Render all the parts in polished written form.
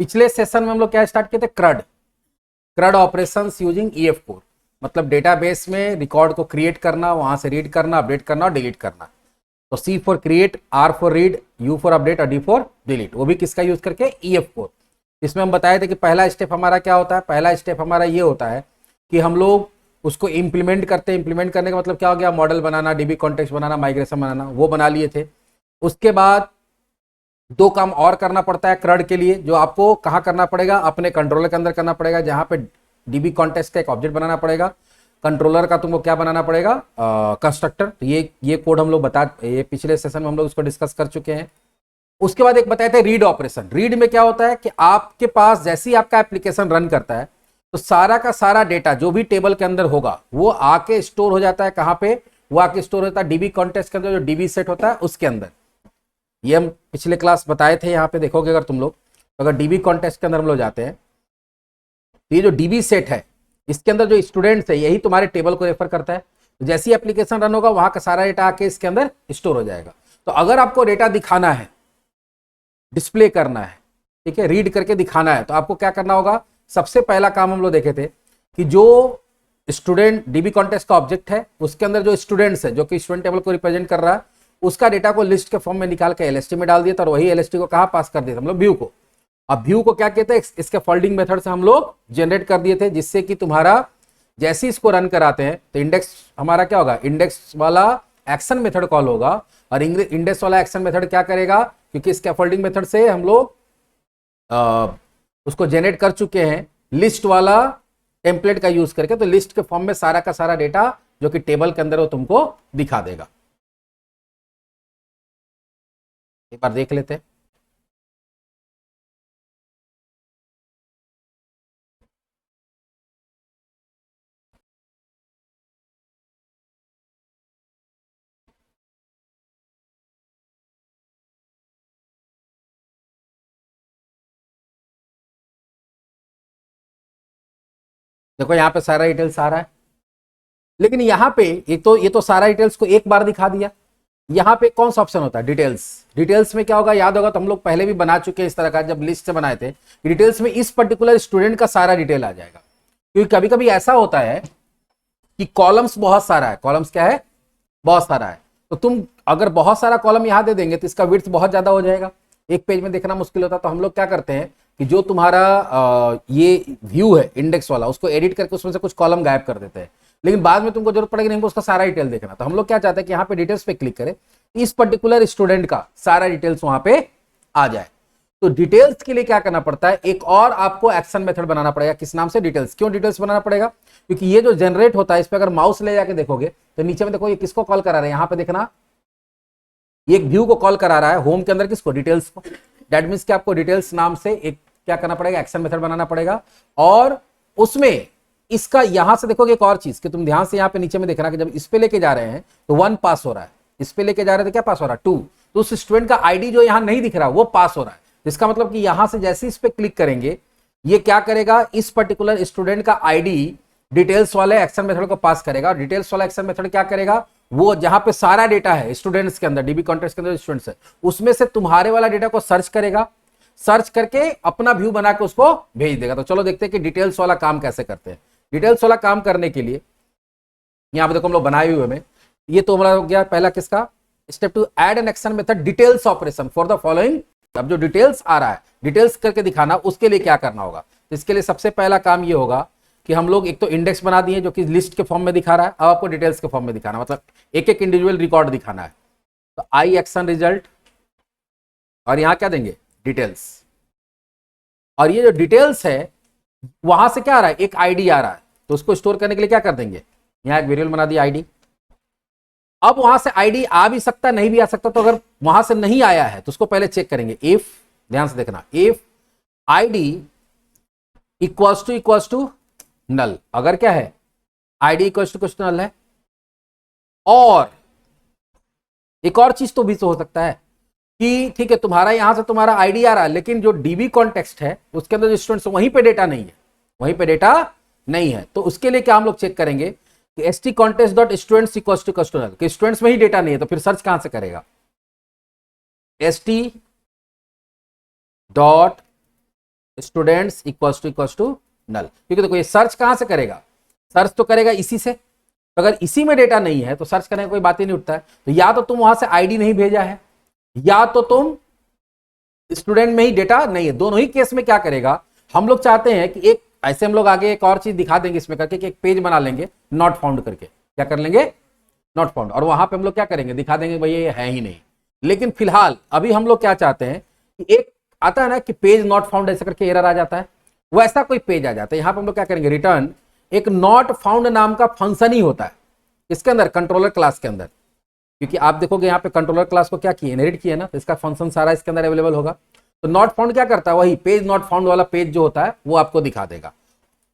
पिछले सेशन में हम लोग क्या स्टार्ट किए थे, क्रड ऑपरेशंस यूजिंग EF कोड, मतलब डेटाबेस में रिकॉर्ड को क्रिएट करना, वहां से रीड करना, अपडेट करना और डिलीट करना। तो C for create, R for read, U for update और D फॉर डिलीट, वो भी किसका यूज करके, EF कोड। इसमें हम बताए थे कि पहला स्टेप हमारा क्या होता है, पहला स्टेप हमारा ये होता है कि हम लोग उसको इंप्लीमेंट करते हैं। इंप्लीमेंट करने का मतलब क्या हो गया, मॉडल बनाना, DB कॉन्टेक्स्ट बनाना, माइग्रेशन बनाना, वो बना लिए थे। उसके बाद दो काम और करना पड़ता है क्रड के लिए, जो आपको कहाँ करना पड़ेगा, अपने कंट्रोलर के अंदर करना पड़ेगा, जहां पे DB कॉन्टेक्स्ट का एक ऑब्जेक्ट बनाना पड़ेगा, कंट्रोलर का तुमको क्या बनाना पड़ेगा, कंस्ट्रक्टर। तो ये कोड हम लोग ये पिछले सेशन में हम लोग इसको डिस्कस कर चुके हैं। उसके बाद एक बताए थे रीड ऑपरेशन। रीड में क्या होता है कि आपके पास जैसे ही आपका एप्लीकेशन रन करता है तो सारा का सारा डेटा जो भी टेबल के अंदर होगा वो आके स्टोर हो जाता है। कहां पे, वो आके स्टोर होता है DB कॉन्टेक्स्ट के अंदर, जो DB सेट होता है उसके अंदर। ये हम पिछले क्लास बताए थे, यहां पे देखोगे अगर तुम लोग, तो अगर DB कॉन्टेक्स्ट के अंदर हम लोग जाते हैं तो ये जो DB सेट है इसके अंदर जो स्टूडेंट्स है यही तुम्हारे टेबल को रेफर करता है। तो जैसे ही एप्लीकेशन रन होगा वहां का सारा डेटा आके इसके अंदर स्टोर हो जाएगा। तो अगर आपको डेटा दिखाना है, डिस्प्ले करना है, ठीक है, रीड करके दिखाना है, तो आपको क्या करना होगा, सबसे पहला काम हम लोग देखे थे कि जो स्टूडेंट DB कॉन्टेक्स्ट का ऑब्जेक्ट है उसके अंदर जो स्टूडेंट्स है, जो कि स्टूडेंट टेबल को रिप्रेजेंट कर रहा है, उसका डेटा को लिस्ट के फॉर्म में निकाल के LST में डाल दिया था, और वही LST को कहां पास कर दिया था हम लोग, व्यू को। अब व्यू को क्या कहते हैं, इसके फोल्डिंग मेथड से हम लोग जनरेट कर दिए थे, जिससे कि तुम्हारा जैसे इसको रन कराते हैं तो इंडेक्स हमारा क्या होगा, इंडेक्स वाला एक्शन मेथड कॉल होगा। और इंडेक्स वाला एक्शन मेथड क्या करेगा, क्योंकि स्कैफोल्डिंग मेथड से हम लोग उसको जनरेट कर चुके हैं लिस्ट वाला टेम्पलेट का यूज करके, तो लिस्ट के फॉर्म में सारा का सारा डेटा जो कि टेबल के अंदर वो तुमको दिखा देगा। एक बार देख लेते हैं। देखो यहाँ पे सारा डिटेल्स आ रहा है, लेकिन यहाँ पे ये तो सारा डिटेल्स को एक बार दिखा दिया। यहाँ पे कौन सा ऑप्शन होता है, डिटेल्स। डिटेल्स में क्या होगा, याद होगा तो हम लोग पहले भी बना चुके हैं इस तरह का, जब लिस्ट से बनाए थे। डिटेल्स में इस पर्टिकुलर स्टूडेंट का सारा डिटेल आ जाएगा। क्योंकि कभी कभी ऐसा होता है कि कॉलम्स बहुत सारा है, कॉलम्स क्या है, बहुत सारा है। तो तुम अगर बहुत सारा कॉलम यहाँ दे देंगे तो इसका विड्थ बहुत ज्यादा हो जाएगा, एक पेज में देखना मुश्किल होता है। तो हम लोग क्या करते हैं कि जो तुम्हारा ये व्यू है इंडेक्स वाला, उसको एडिट करके उसमें से कुछ कॉलम गायब कर देते हैं, लेकिन बाद में तुमको जरूरत पड़ेगी नहीं, उसका सारा डिटेल देखना। तो हम लोग क्या चाहते हैं कि यहाँ पे डिटेल्स पे क्लिक करें, इस पर्टिकुलर स्टूडेंट का सारा डिटेल्स वहां पे आ जाए। तो डिटेल्स के लिए क्या करना पड़ता है, एक और आपको एक्शन मेथड बनाना पड़ेगा। किस नाम से, डिटेल्स। क्यों डिटेल्स बनाना पड़ेगा, क्योंकि ये जो जनरेट होता है इस पे अगर माउस ले जाके देखोगे तो नीचे में देखो ये किसको कॉल करा रहा है, यहां पे देखना ये एक व्यू को कॉल करा रहा है, होम के अंदर किसको, डिटेल्स को। दैट मींस कि आपको डिटेल्स नाम से एक क्या करना पड़ेगा, एक्शन मेथड बनाना पड़ेगा। और उसमें इसका यहां से देखोगे एक और चीज कि तुम ध्यान से यहां पे नीचे में देखना कि जब इस पे लेके जा रहे हैं तो 1 पास हो रहा है, इस पे लेके जा रहे थे क्या पास हो रहा है, 2। तो उस स्टूडेंट का आईडी जो यहां नहीं दिख रहा वो पास हो रहा है, जिसका मतलब कि यहां से जैसे इस पे क्लिक करेंगे ये क्या करेगा, इस पर्टिकुलर स्टूडेंट का आईडी डिटेल्स वाले एक्शन मेथड को पास करेगा। और डिटेल्स वाला एक्शन मेथड क्या करेगा, वो जहां पे सारा डेटा है स्टूडेंट्स के अंदर, DB कॉन्टेक्स्ट के अंदर स्टूडेंट्स है, उसमें से तुम्हारे वाला डेटा को सर्च करेगा, सर्च करके अपना व्यू बना के उसको भेज देगा। तो चलो देखते हैं कि डिटेल्स वाला काम कैसे करते हैं। डिटेल्स वाला काम करने के लिए यहां पे देखो हम लोग बनाए हुए में, ये तो हमारा हो गया पहला किसका, step 2 add an action method details operation for the following. अब जो डिटेल्स आ रहा है, डिटेल्स करके दिखाना, उसके लिए क्या करना होगा। तो इसके लिए सबसे पहला काम ये होगा कि हम लोग एक तो इंडेक्स बना दिए जो कि लिस्ट के फॉर्म में दिखा रहा है, अब आपको डिटेल्स के फॉर्म में दिखाना, मतलब एक एक इंडिविजुअल रिकॉर्ड दिखाना है। तो आई एक्शन रिजल्ट और यहां क्या देंगे, डिटेल्स। और ये जो डिटेल्स है वहां से क्या आ रहा है, एक आईडी आ रहा है, तो उसको स्टोर करने के लिए क्या कर देंगे, यहां एक वेरिएबल बना दिया आईडी। अब वहां से आईडी आ भी सकता नहीं भी आ सकता, तो अगर वहां से नहीं आया है तो उसको पहले चेक करेंगे, इफ, ध्यान से देखना, if ID equals to null. अगर क्या है, आईडी इक्वल्स टू नल है। और एक और चीज तो भी तो हो सकता है कि ठीक है तुम्हारा यहां से तुम्हारा आईडी आ रहा है, लेकिन जो DB कॉन्टेक्स्ट है उसके अंदर जो स्टूडेंट्स वहीं पे डेटा नहीं है, वहीं पे डेटा नहीं है। तो उसके लिए क्या हम लोग चेक करेंगे कि st contest dot students equals to customer, कि स्टूडेंट्स में ही डेटा नहीं है, तो फिर सर्च कहां से करेगा, st dot students equals to null, क्योंकि देखो ये सर्च कहां से करेगा, सर्च तो करेगा इसी से, तो अगर इसी में डेटा नहीं है तो सर्च करने का कोई बात ही नहीं उठता है। तो या तो तुम वहां से आईडी नहीं भेजा है, या तो तुम स्टूडेंट में ही डेटा नहीं है। दोनों ही केस में क्या करेगा, हम लोग चाहते हैं कि एक ऐसे हम लोग आगे एक और चीज दिखा देंगे इसमें करके कि एक पेज बना लेंगे नॉट फाउंड करके, क्या कर लेंगे, नॉट फाउंड, और वहां पे हम लोग क्या करेंगे, दिखा देंगे भैया ये है ही नहीं। लेकिन फिलहाल अभी हम लोग क्या चाहते हैं कि एक आता है ना कि पेज नॉट फाउंड ऐसे करके एरर आ जाता है, वैसा कोई पेज आ जाता है। यहां पर हम लोग क्या करेंगे, रिटर्न एक नॉट फाउंड नाम का फंक्शन ही होता है इसके अंदर, कंट्रोलर क्लास के अंदर, क्योंकि आप देखोगे यहाँ पे कंट्रोलर क्लास को क्या किया, इनहेरिट किया ना, तो इसका फंक्शन सारा इसके अंदर अवेलेबल होगा। तो नॉट फाउंड क्या करता है, वही पेज नॉट फाउंड वाला पेज जो होता है वो आपको दिखा देगा।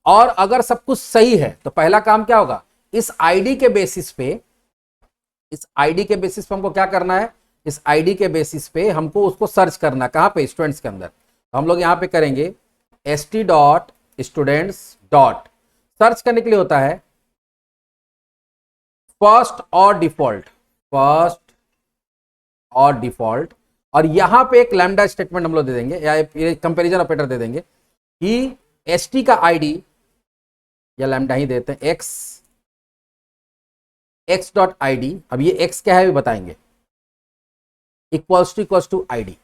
और अगर सब कुछ सही है तो पहला काम क्या होगा, इस आईडी के बेसिस पे, इस आईडी के बेसिस पे हमको क्या करना है, इस आईडी के बेसिस पे हमको उसको सर्च करना, कहां पे, स्टूडेंट्स के अंदर। तो हम लोग यहां पे करेंगे st.students. सर्च करने के लिए होता है फर्स्ट और डिफॉल्ट, फर्स्ट और डिफॉल्ट, और यहां पे एक लैम्डा स्टेटमेंट हम लोग दे देंगे या ये कंपैरिजन ऑपरेटर दे देंगे कि st का आईडी, या लैम्डा ही देते हैं, x.id, अब ये x क्या है भी बताएंगे, इक्वल्स टू आईडी।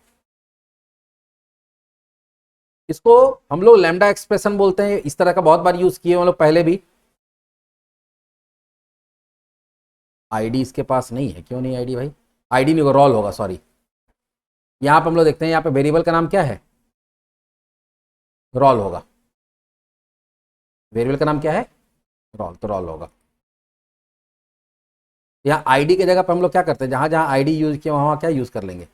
इसको हम लोग लैम्डा एक्सप्रेशन बोलते हैं, इस तरह का बहुत बार यूज किए हम लोग पहले भी। आईडी इसके पास नहीं है, क्यों नहीं आईडी भाई, आईडी नहीं होगा, रोल होगा, सॉरी। यहां पर हम लोग देखते हैं, यहां पे वेरिएबल का नाम क्या है, रोल होगा, वेरिएबल का नाम क्या है, रोल, तो रोल होगा। यहाँ आईडी की जगह पर हम लोग क्या करते हैं, जहां जहां आईडी यूज किया वहां क्या यूज कर लेंगे,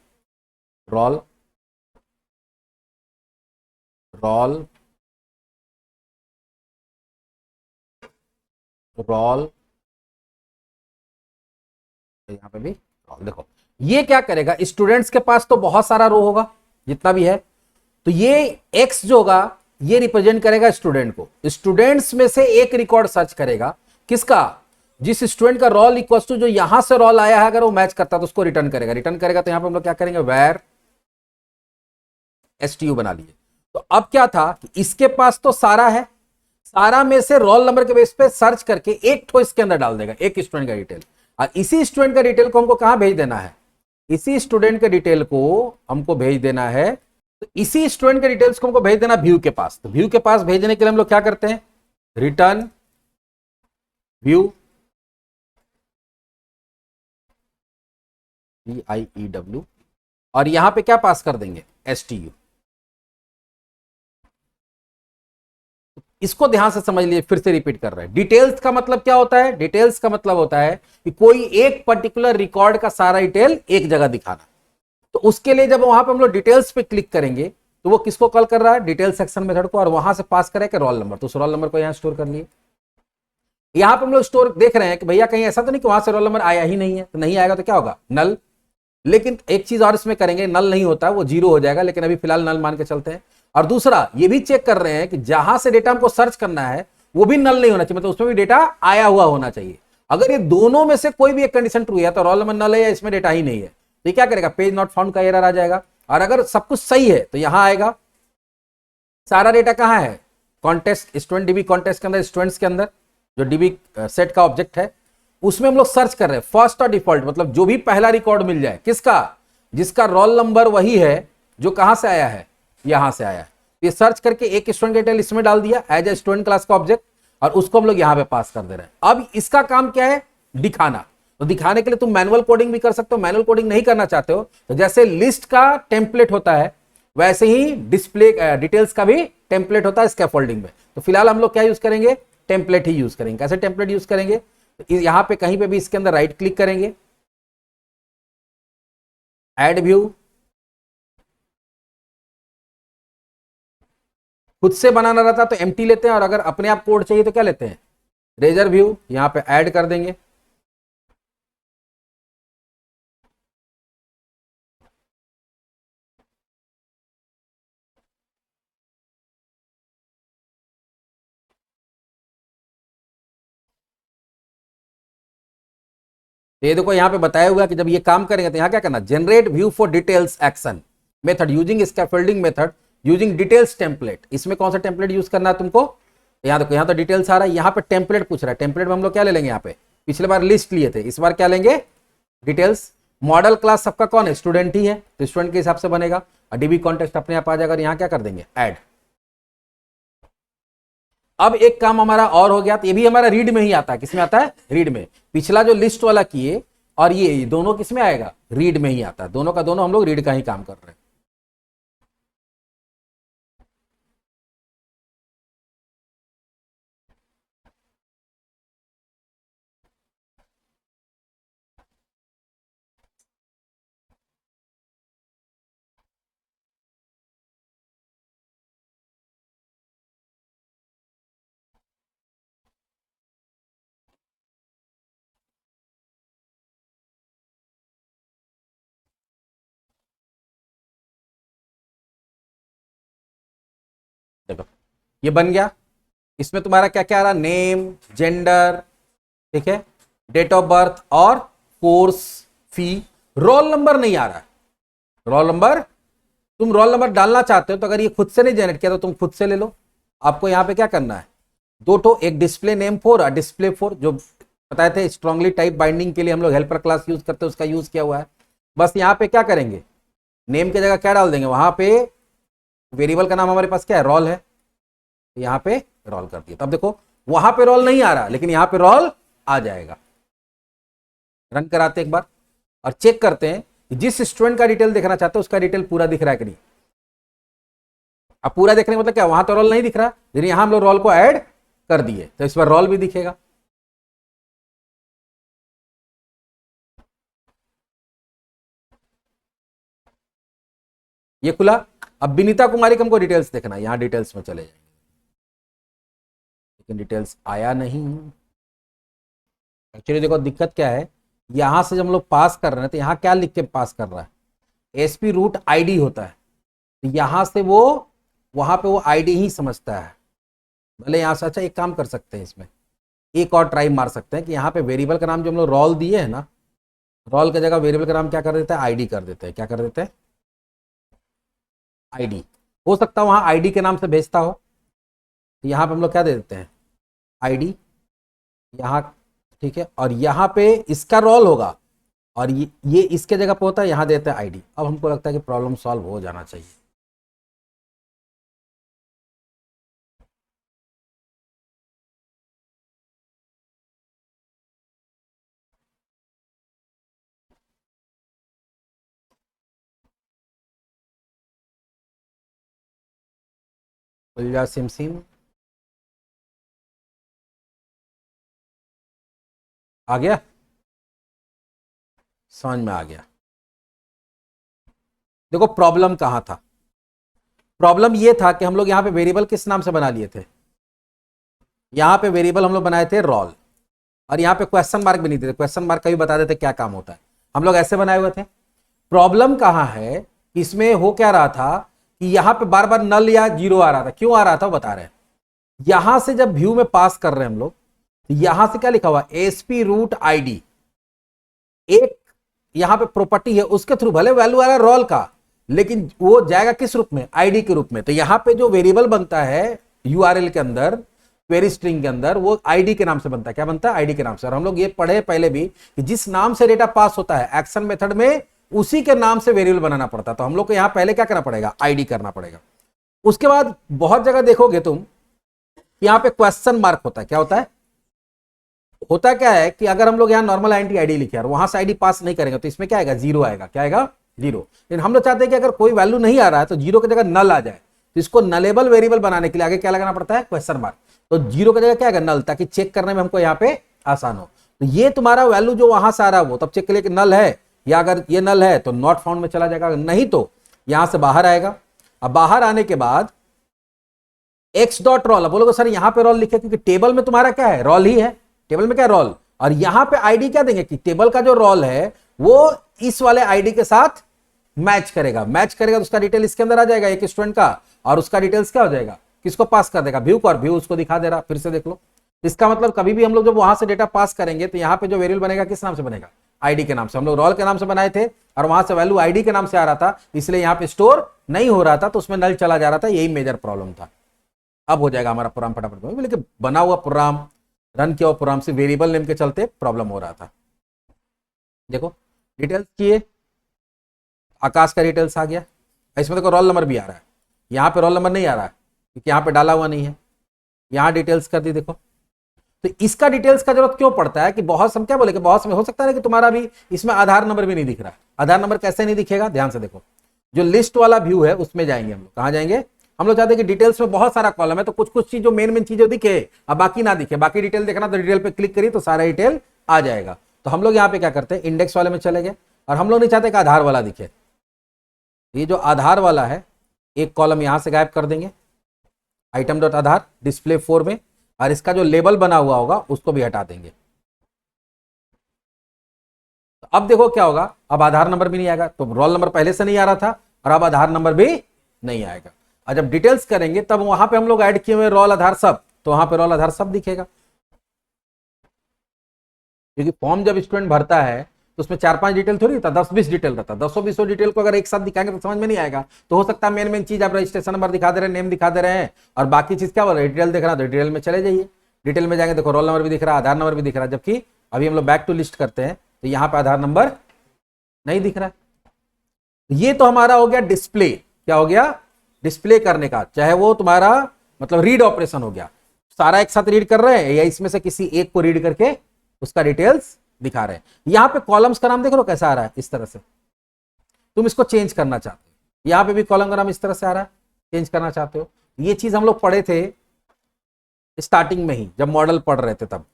रोल, रोल, रोल, यहां पे भी रोल। देखो ये क्या करेगा, स्टूडेंट्स के पास तो बहुत सारा रो होगा जितना भी है, तो ये एक्स जो होगा ये रिप्रेजेंट करेगा स्टूडेंट को, स्टूडेंट्स में से एक रिकॉर्ड सर्च करेगा, किसका, जिस स्टूडेंट का रोल इक्वल टू जो यहां से रोल आया है, अगर वो मैच करता है तो उसको रिटर्न करेगा, रिटर्न करेगा। तो यहां पे हम लोग क्या करेंगे, वेर stu बना लिए। तो अब क्या था कि इसके पास तो सारा है, सारा में से रोल नंबर के बेस पे सर्च करके एक ठो इसके अंदर डाल देगा, एक स्टूडेंट का डिटेल, और इसी स्टूडेंट का डिटेल को हमको कहां भेज देना है, इसी स्टूडेंट के डिटेल को हमको भेज देना है, तो इसी स्टूडेंट के डिटेल्स को हमको भेज देना व्यू के पास। तो व्यू के पास भेजने के लिए हम लोग क्या करते हैं, रिटर्न व्यू, VIEW, और यहां पे क्या पास कर देंगे, STU। इसको ध्यान से समझ लिए, फिर से रिपीट कर रहे हैं। डिटेल्स का मतलब क्या होता है, डिटेल्स का मतलब होता है कि कोई एक पर्टिकुलर रिकॉर्ड का सारा डिटेल एक जगह दिखाना। तो उसके लिए जब वहां पर हम लोग डिटेल्स पे क्लिक करेंगे तो वो किसको कॉल कर रहा है, डिटेल सेक्शन मेथड को, और वहां से पास करें कि रोल नंबर, तो उस रोल नंबर को यहां स्टोर कर लिए। यहां पर हम लोग स्टोर देख रहे हैं कि भैया कहीं ऐसा तो नहीं कि वहां से रोल नंबर आया ही नहीं है, तो नहीं आएगा तो क्या होगा, नल। लेकिन एक चीज और इसमें करेंगे, नल नहीं होता, वो जीरो हो जाएगा, लेकिन अभी फिलहाल नल मान के चलते हैं। और दूसरा ये भी चेक कर रहे हैं कि जहां से डेटा हमको सर्च करना है वो भी नल नहीं होना चाहिए, मतलब उसमें भी डेटा आया हुआ होना चाहिए। अगर ये दोनों में से कोई भी एक कंडीशन ट्रू है तो रोल नंबर नल है या इसमें डेटा ही नहीं है, तो ये क्या करेगा, पेज नॉट फाउंड का एरर आ जाएगा। और अगर सब कुछ सही है तो यहां आएगा, सारा डेटा कहां है, कॉन्टेस्ट, स्टूडेंट डीबी कॉन्टेस्ट के अंदर, स्टूडेंट्स के अंदर जो डीबी सेट का ऑब्जेक्ट है उसमें हम लोग सर्च कर रहे हैं फर्स्ट और डिफॉल्ट, मतलब जो भी पहला रिकॉर्ड मिल जाए, किसका, जिसका रोल नंबर वही है जो कहां से आया है, यहां से आया है। ये सर्च करके एक स्टूडेंट डिटेल इसमें डाल दिया एज ए स्टूडेंट क्लास का ऑब्जेक्ट, और उसको हम लोग यहां पे पास कर दे रहे हैं। अब इसका काम क्या है, दिखाना। तो दिखाने के लिए तुम मैनुअल कोडिंग भी कर सकते हो, मैनुअल कोडिंग नहीं करना चाहते हो तो जैसे लिस्ट का टेम्पलेट होता है वैसे ही डिस्प्ले डिटेल्स का भी टेम्पलेट होता है स्कैफोल्डिंग में। तो फिलहाल हम लोग क्या यूज करेंगे, टेम्पलेट ही यूज करेंगे। कैसे टेम्पलेट यूज करेंगे, तो यहां पे कहीं पे भी इसके अंदर राइट क्लिक करेंगे, ऐड व्यू, खुद से बनाना रहता तो एम्प्टी लेते हैं, और अगर अपने आप कोड चाहिए तो क्या लेते हैं, रेजर व्यू, यहां पे ऐड कर देंगे। तो ये देखो यहां पे बताया हुआ कि जब ये काम करेंगे तो यहां क्या करना, generate view for details action method using scaffolding method using details template. इसमें कौन सा टेम्पलेट यूज करना है तुमको, यहाँ देखो, यहाँ तो डिटेल्स आ रहा है, यहाँ पे टेम्पलेट पूछ रहा है। टेम्पलेट में हम लोग क्या ले लेंगे, यहाँ पे पिछले बार लिस्ट लिए थे, इस बार क्या लेंगे, डिटेल्स। मॉडल क्लास सबका कौन है, स्टूडेंट ही है, तो स्टूडेंट के हिसाब से बनेगा। और डीबी कॉन्टेक्स्ट अपने आप आ जाएगा, यहाँ क्या कर देंगे, ऐड। अब एक काम हमारा और हो गया, तो ये भी हमारा रीड में ही आता है। किसमें आता है, रीड में। पिछला जो लिस्ट वाला किए और ये दोनों किसमें आएगा, रीड में ही आता है। दोनों का दोनों हम लोग रीड का ही काम कर रहे हैं। देखो ये बन गया। इसमें तुम्हारा क्या क्या आ रहा, नेम, जेंडर, ठीक है, डेट ऑफ बर्थ और कोर्स फी। रोल नंबर नहीं आ रहा है। रोल नंबर, तुम रोल नंबर डालना चाहते हो तो अगर ये खुद से नहीं जनरेट किया तो तुम खुद से ले लो। आपको यहां पे क्या करना है, दो ठो, एक डिस्प्ले नेम 4 और डिस्प्ले 4, जो बताए थे स्ट्रांगली टाइप बाइंडिंग के लिए हम लोग हेल्पर क्लास यूज करते हैं, उसका यूज किया हुआ है। बस यहाँ पे क्या करेंगे, नेम की जगह क्या डाल देंगे, वहां पे वेरिएबल का नाम हमारे पास क्या है, रोल है, यहाँ पे रोल कर दिया। तब देखो वहां पे रोल नहीं आ रहा, लेकिन यहाँ पे रोल आ जाएगा। रन कराते एक बार और चेक करते हैं कि जिस स्टूडेंट का डिटेल देखना चाहते हैं उसका डिटेल पूरा दिख रहा है कि नहीं। अब पूरा देखने का मतलब क्या, वहां तो रोल नहीं दिख रहा, लेकिन यहां हम लोग रोल को ऐड कर दिए तो इस बार रोल भी दिखेगा। ये खुला। अब विनीता कुमारी को हमको डिटेल्स देखना है, यहां डिटेल्स में चले जाएंगे, लेकिन डिटेल्स आया नहीं। एक्चुअली देखो दिक्कत क्या है, यहां से जब हम लोग पास कर रहे हैं तो यहां क्या लिख के पास कर रहा है, एसपी रूट आईडी होता है, तो यहां से वो वहां पे वो आईडी ही समझता है। भले यहां से, अच्छा एक काम कर सकते हैं, इसमें एक और ट्राई मार सकते हैं कि यहाँ पे वेरिएबल का नाम जो हम लोग रोल दिए है ना, रोल की जगह वेरिएबल का नाम क्या कर देते हैं, आईडी कर देते हैं। क्या कर देते हैं, आईडी। हो सकता है वहां आईडी के नाम से भेजता हो, तो यहाँ पे हम लोग क्या दे देते हैं, आईडी यहाँ, ठीक है, और यहाँ पे इसका रोल होगा और ये इसके जगह पे होता है, यहाँ देते हैं आईडी। अब हमको लगता है कि प्रॉब्लम सॉल्व हो जाना चाहिए। सिम सिम आ गया, समझ में आ गया। देखो प्रॉब्लम कहां था, प्रॉब्लम ये था कि हम लोग यहां पे वेरिएबल किस नाम से बना लिए थे, यहां पे वेरिएबल हम लोग बनाए थे रोल, और यहां पे क्वेश्चन मार्क भी नहीं थे। क्वेश्चन मार्क का भी बता देते क्या काम होता है, हम लोग ऐसे बनाए हुए थे। प्रॉब्लम कहां है, इसमें हो क्या रहा था कि यहां पे बार बार नल या जीरो आ रहा था। क्यों आ रहा था बता रहे हैं, यहां से जब व्यू में पास कर रहे हैं हम लोग, यहां से क्या लिखा हुआ, एसपी रूट आईडी, एक यहां पे प्रॉपर्टी है, उसके थ्रू भले वैल्यू आ रहा है रोल का, लेकिन वो जाएगा किस रूप में, आईडी के रूप में। तो यहां पे जो वेरिएबल बनता है यूआरएल के अंदर, क्वेरी स्ट्रिंग के अंदर, वो आईडी के नाम से बनता है। क्या बनता है, आईडी के नाम से। और हम लोग ये पढ़े पहले भी कि जिस नाम से डेटा पास होता है एक्शन मेथड में, उसी के नाम से वेरिएबल बनाना पड़ता है। तो हम लोग को यहां पहले क्या करना पड़ेगा, आईडी करना पड़ेगा। उसके बाद बहुत जगह देखोगे तुम, यहां पे क्वेश्चन मार्क होता है। क्या होता है, होता क्या है कि अगर हम लोग यहाँ नॉर्मल आईडी लिखे और वहां से आईडी पास नहीं करेंगे तो इसमें क्या आएगा, जीरो आएगा। क्या आएगा, जीरो। लेकिन हम लोग चाहते हैं कि अगर कोई वैल्यू नहीं आ रहा है तो जीरो की जगह नल आ जाए, तो इसको नलेबल वेरिएबल बनाने के लिए आगे क्या लगाना पड़ता है, क्वेश्चन मार्क। तो जीरो की जगह क्या आएगा, नल, ताकि चेक करने में हमको यहाँ पे आसान हो। तो ये तुम्हारा वैल्यू जो वहां से आ रहा है वो तब चेक के लिए नल है, या अगर ये नल है तो नॉट फाउंड में चला जाएगा, नहीं तो यहां से बाहर आएगा। अब बाहर आने के बाद एक्स डॉट रोल, बोलोगे सर यहाँ पे रोल लिखे, क्योंकि टेबल में तुम्हारा क्या है, रोल ही है। टेबल में क्या है, रोल, और यहां पे आईडी क्या देंगे कि टेबल का जो रोल है वो इस वाले आईडी के साथ मैच करेगा। मैच करेगा तो उसका डिटेल इसके अंदर आ जाएगा, एक स्टूडेंट का, और उसका डिटेल्स क्या हो जाएगा, किसको पास कर देगा, व्यू को, और व्यू उसको दिखा दे रहा। फिर से देख लो, इसका मतलब कभी भी हम लोग जब वहां से डेटा पास करेंगे तो यहाँ पे जो वेरिएबल बनेगा किस नाम से बनेगा, आईडी के नाम से। हम लोग रोल के नाम से बनाए थे और वहां से वैल्यू आईडी के नाम से आ रहा था, इसलिए यहाँ पे स्टोर नहीं हो रहा था तो उसमें नल चला जा रहा था, यही मेजर प्रॉब्लम था। अब हो जाएगा हमारा प्रोग्राम फटाफट, लेकिन बना हुआ प्रोग्राम, रन किया हुआ प्रोग्राम से वेरिएबल नेम के चलते प्रॉब्लम हो रहा था। देखो डिटेल्स किए, आकाश का डिटेल्स आ गया, इसमें देखो रोल नंबर भी आ रहा है, यहाँ पे रोल नंबर नहीं आ रहा है क्योंकि यहाँ पे डाला हुआ नहीं है, यहाँ डिटेल्स कर दी। देखो तो इसका डिटेल्स का जरूरत क्यों पड़ता है कि बहुत समय क्या बोले कि बहुत समय हो सकता है कि तुम्हारा भी इसमें आधार नंबर भी नहीं दिख रहा। आधार नंबर कैसे नहीं दिखेगा, ध्यान से देखो, जो लिस्ट वाला व्यू है उसमें जाएंगे हम लोग। कहाँ जाएंगे, हम लोग चाहते हैं कि डिटेल्स में बहुत सारा कॉलम है तो कुछ कुछ चीज जो मेन चीजें दिखे अब बाकी ना दिखे, बाकी डिटेल देखना तो डिटेल पे क्लिक करिए तो सारा डिटेल आ जाएगा। तो हम लोग यहाँ पे क्या करते हैं, इंडेक्स वाले में चले गए और हम लोग नहीं चाहते कि आधार वाला दिखे। ये जो आधार वाला है एक कॉलम यहां से गायब कर देंगे, आइटम डॉट आधार डिस्प्ले 4 में, और इसका जो लेबल बना हुआ होगा उसको भी हटा देंगे। तो अब देखो क्या होगा, अब आधार नंबर भी नहीं आएगा, तो रोल नंबर पहले से नहीं आ रहा था और अब आधार नंबर भी नहीं आएगा। और जब डिटेल्स करेंगे तब वहां पे हम लोग ऐड किए हुए रोल आधार सब, तो वहां पे रोल आधार सब दिखेगा। क्योंकि फॉर्म जब स्टूडेंट भरता है तो उसमें 4-5 डिटेल थोड़ी था, 10-20 डिटेल रहता, 10-20 डिटेल को अगर एक साथ दिखाएंगे तो समझ में नहीं आएगा। तो हो सकता है मेन चीज आप रजिस्ट्रेशन नंबर दिखा दे रहे हैं, नेम दिखा दे रहे हैं, और बाकी चीज क्या बोल रहे हैं, डिटेल दिख रहा है तो डिटेल में चले जाइए। डिटेल में जाएंगे देखो रोल नंबर भी दिख रहा है, आधार नंबर भी दिख रहा है, जबकि अभी हम लोग बैक टू लिस्ट करते हैं तो यहाँ पे आधार नंबर नहीं दिख रहा है। ये तो हमारा हो गया डिस्प्ले, क्या हो गया, डिस्प्ले करने का, चाहे वो तुम्हारा मतलब रीड ऑपरेशन हो गया, सारा एक साथ रीड कर रहे हैं या इसमें से किसी एक को रीड करके उसका डिटेल्स दिखा रहे हैं। यहां पे कॉलम्स का नाम देख लो कैसा आ रहा है, इस तरह से तुम इसको चेंज करना चाहते हो, यहां पे भी कॉलम का नाम इस तरह से आ रहा है, चेंज करना चाहते हो। ये चीज हम लोग पढ़े थे स्टार्टिंग में ही जब मॉडल पढ़ रहे थे, तब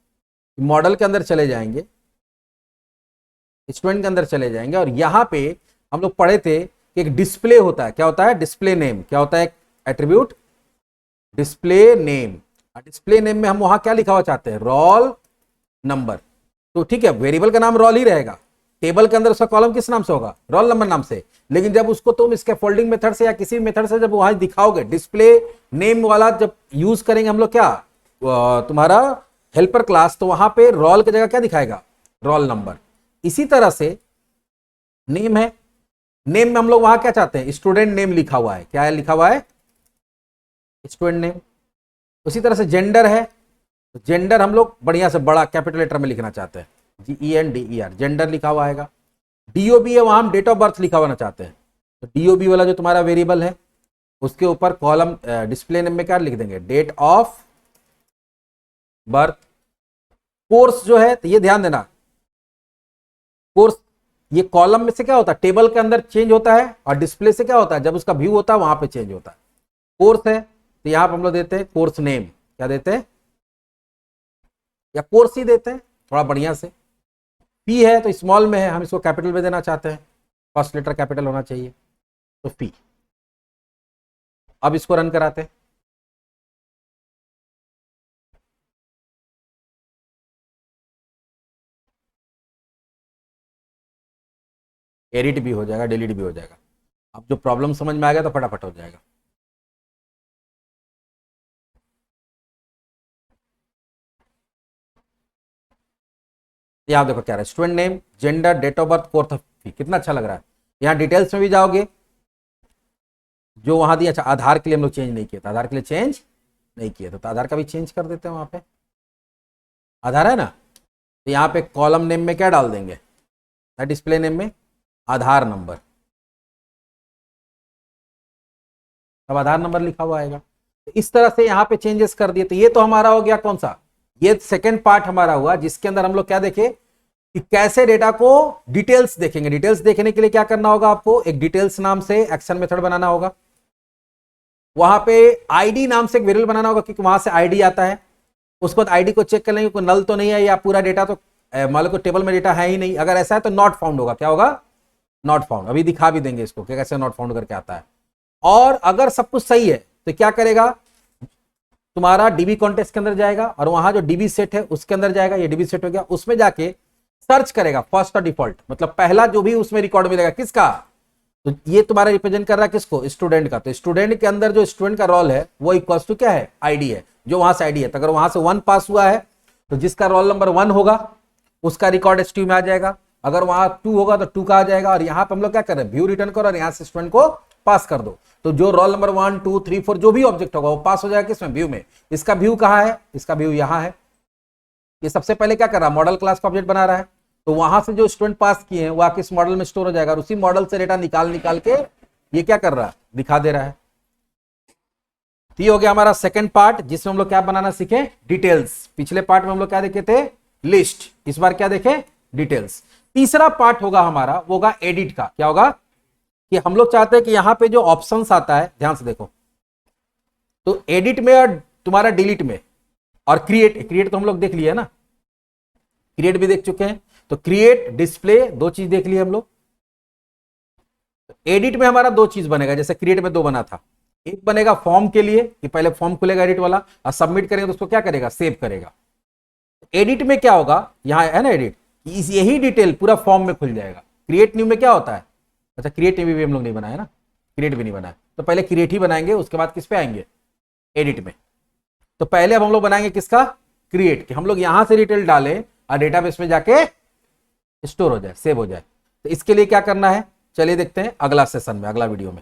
मॉडल के अंदर चले जाएंगे, स्टूडेंट के अंदर चले जाएंगे और यहां पे हम लोग पढ़े थे कि एक डिस्प्ले होता है, क्या होता है, डिस्प्ले नेम, क्या होता है, attribute display name. Display name में हम वहां क्या लिखा हुआ चाहते हैं, रोल नंबर। तो ठीक है, वेरिएबल का नाम रोल ही रहेगा, टेबल के अंदर उसका कॉलम किस नाम से होगा, रोल नंबर नाम से, लेकिन जब उसको तुम इसके फोल्डिंग मेथड से या किसी मेथड से जब वहां दिखाओगे, डिस्प्ले नेम वाला जब यूज करेंगे हम लोग क्या, तुम्हारा हेल्पर क्लास, तो वहां पे रोल की जगह क्या दिखाएगा, रोल नंबर। इसी तरह से नेम है, नेम में हम लोग वहां क्या चाहते हैं, स्टूडेंट नेम लिखा हुआ है, क्या है लिखा हुआ है, स्टूडेंट नेम। उसी तरह से जेंडर है, तो जेंडर हम लोग बढ़िया से बड़ा कैपिटल लेटर में लिखना चाहते हैं, GENDER, जेंडर लिखा हुआ आएगा। DOB है, वहां हम डेट ऑफ बर्थ लिखा होना चाहते हैं, तो DOB वाला जो तुम्हारा वेरिएबल है उसके ऊपर कॉलम डिस्प्ले नेम में क्या लिख देंगे, डेट ऑफ बर्थ। कोर्स जो है, तो ये ध्यान देना, कोर्स ये कॉलम में से क्या होता है, टेबल के अंदर चेंज होता है, और डिस्प्ले से क्या होता है, जब उसका व्यू होता है वहां पे चेंज होता है। कोर्स है तो यहां पर हम लोग देते हैं कोर्स नेम, क्या देते हैं, या कोर्स ही देते हैं थोड़ा बढ़िया से। पी है तो स्मॉल में है, हम इसको कैपिटल में देना चाहते हैं, फर्स्ट लेटर कैपिटल होना चाहिए, तो पी। अब इसको रन कराते हैं, एडिट भी हो जाएगा, डिलीट भी हो जाएगा। अब जो प्रॉब्लम समझ में आ गया तो फटाफट हो जाएगा। यहाँ देखो क्या रहा है, student name, gender, date of birth, course of fee, कितना अच्छा लग रहा है। यहाँ डिटेल्स में भी जाओगे, जो वहां दिया, अच्छा आधार के लिए हम लोग चेंज नहीं किया था, आधार के लिए चेंज नहीं किया था, तो आधार का भी चेंज कर देते हैं। वहां पे आधार है ना, तो यहाँ पे कॉलम नेम में क्या डाल देंगे, डिस्प्ले नेम में आधार नंबर, अब आधार नंबर लिखा हुआ आएगा। तो इस तरह से यहाँ पे चेंजेस कर दिए। तो ये तो हमारा हो गया कौन सा, ये सेकंड पार्ट हमारा हुआ, जिसके अंदर हम लोग क्या देखे कि कैसे डेटा को डिटेल्स देखेंगे। डिटेल्स देखने के लिए क्या करना होगा, आपको एक डिटेल्स नाम से एक्शन मेथड बनाना होगा, वहां पे आईडी नाम से एक वेरिएबल बनाना होगा क्योंकि वहां से आईडी आता है। उसके बाद आईडी को चेक कर लेंगे कोई नल तो नहीं है या पूरा डेटा तो मान लो टेबल में डेटा है ही नहीं, अगर ऐसा है तो नॉट फाउंड होगा, क्या होगा, नॉट फाउंड। अभी दिखा भी देंगे इसको कि कैसे नॉट फाउंड करके आता है। और अगर सब कुछ सही है तो क्या करेगा, तुम्हारा डीबी कॉन्टेक्स्ट के अंदर जाएगा और वहां जो डीबी सेट है उसके अंदर जाएगा, ये डीबी सेट हो गया, उसमें जाके सर्च करेगा फर्स्ट और डिफॉल्ट, मतलब पहला जो भी उसमें रिकॉर्ड मिलेगा किसका, तो ये तुम्हारा रिप्रेजेंट कर रहा है किसको, स्टूडेंट का। तो स्टूडेंट के अंदर जो स्टूडेंट का रोल है वो इक्वल टू क्या है, आईडी है, जो वहां से आईडी है। तो अगर वहां से 1 पास हुआ है तो जिसका रोल नंबर 1 होगा उसका रिकॉर्ड एसटीयू में आ जाएगा, अगर वहां 2 होगा तो 2 का आ जाएगा। और यहाँ पे हम लोग क्या कर रहे हैं, व्यू रिटर्न करो और यहाँ से स्टूडेंट को पास कर दो, तो जो रोल नंबर 1 2 3 4 जो भी ऑब्जेक्ट होगा वो पास हो जाएगा किसमें, व्यू में। इसका व्यू कहाँ है, इसका व्यू यहाँ है। ये सबसे पहले क्या कर रहा है, मॉडल क्लास का ऑब्जेक्ट बना रहा है, तो वहां से जो स्टूडेंट पास किए हैं वो आके इस मॉडल में स्टोर हो जाएगा, और उसी मॉडल से डेटा निकाल निकाल के ये क्या कर रहा है, दिखा दे रहा है। तो ये हो गया हमारा सेकंड पार्ट, जिसमें हम लोग क्या बनाना सीखे, डिटेल्स। पिछले पार्ट में हम लोग क्या देखे थे, लिस्ट, इस बार क्या देखे, डिटेल्स। तीसरा पार्ट होगा हमारा, वो होगा एडिट का। क्या होगा कि हम लोग चाहते हैं कि यहां पे जो ऑप्शंस आता है, ध्यान से देखो, तो एडिट में और तुम्हारा डिलीट में, और क्रिएट तो हम लोग देख लिए ना, क्रिएट भी देख चुके हैं, तो क्रिएट डिस्प्ले दो चीज देख लिए हम लोग। एडिट में हमारा दो चीज बनेगा, जैसे क्रिएट में दो बना था, एक बनेगा फॉर्म के लिए कि पहले फॉर्म खुलेगा एडिट वाला, और सबमिट करेंगे तो उसको क्या करेगा, सेव करेगा। एडिट में क्या होगा, यहां है ना एडिट, यही डिटेल पूरा फॉर्म में खुल जाएगा। क्रिएट न्यू में क्या होता है, अच्छा क्रिएट न्यू भी हम लोग नहीं बनाया ना, क्रिएट भी नहीं बनाया, तो पहले क्रिएट ही बनाएंगे, उसके बाद किस पे आएंगे, एडिट में। तो पहले अब हम लोग बनाएंगे किसका, क्रिएट, कि हम लोग यहां से डिटेल डालें और डेटाबेस में जाके स्टोर हो जाए, सेव हो जाए। तो इसके लिए क्या करना है, चलिए देखते हैं अगला सेशन में, अगला वीडियो में।